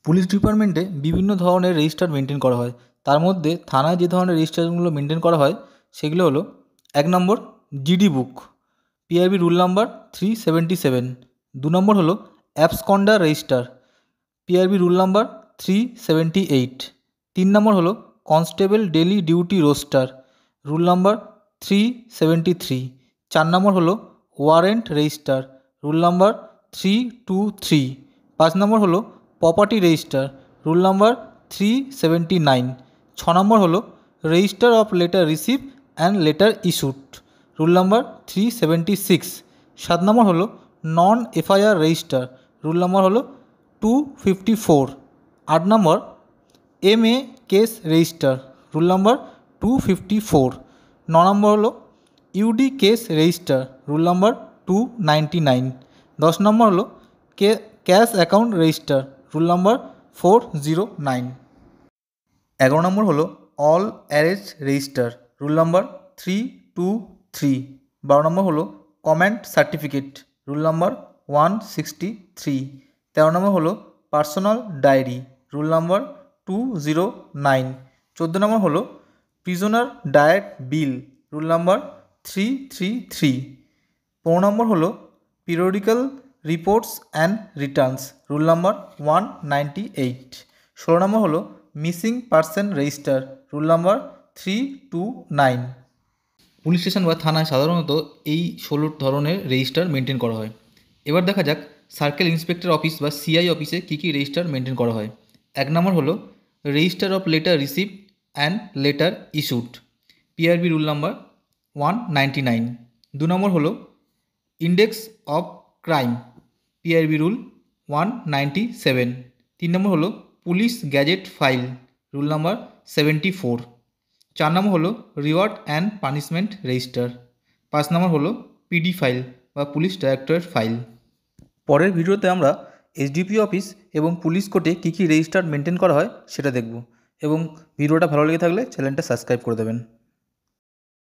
Police ডিপার্টমেন্টে বিভিন্ন ধরনের রেজিস্টার মেনটেন করা হয়। তার মধ্যে থানায় যে ধরনের রেজিস্টারগুলো মেনটেন করা হয় সেগুলো হলো: 1 নম্বর GD book, PRB rule number 377। 2 নম্বর হলো absconder register, PRB rule number 378। 3 নম্বর হলো constable daily duty roster, rule number 373। 4 নম্বর হলো ওয়ারেন্ট রেজিস্টার, রুল নাম্বার 323। 5 নম্বর হলো প্রপার্টি রেজিস্টার, রুল নাম্বার 379। 6 নম্বর হলো register of letter receive and letter issued, rule number 376। 7 নম্বর হলো non FIR register, rule number হলো 254। 8 নম্বর MA case register, rule number 254। 9 নম্বর হলো UD case register, rule number 299। 10 নম্বর হলো cash account register, rule number 409। 11 নম্বর হলো all arrears register, rule number 323। 12 নম্বর হলো কমান্ড সার্টিফিকেট, রুল নাম্বার 163। 13 নম্বর হলো পার্সোনাল ডায়েরি, রুল নাম্বার 209। 14 নম্বর হলো prisoner diet bill, rule number 333। 15 নম্বর হলো periodical reports and returns, rule number 198। 16 নম্বর হলো missing person register, rule number 329। Police station বা থানায় সাধারণত এই 16 ধরনের রেজিস্টার মেনটেন করা হয়। এবার দেখা যাক সার্কেল ইন্সপেক্টর অফিস বা সিআই অফিসে কী কী রেজিস্টার মেনটেন করা হয়। 1 নম্বর হলো register of letter receive and letter issued, PRB rule number 199। 2 নম্বর হলো index of crime, PRB rule 197। 3 নম্বর হলো police gadget file, rule number 74। 4 নম্বর হলো রিওয়ার্ড অ্যান্ড পানিশমেন্ট রেজিস্টার। 5 নম্বর হলো পিডি ফাইল বা পুলিশ ডাইরেক্টরেট ফাইল। পরের ভিডিওতে আমরা এসডিপি অফিস এবং পুলিশ কোর্টে কী কী রেজিস্টার মেনটেন করা হয় সেটা দেখব, এবং ভিডিওটা ভালো লেগে থাকলে চ্যানেলটা সাবস্ক্রাইব করে দেবেন।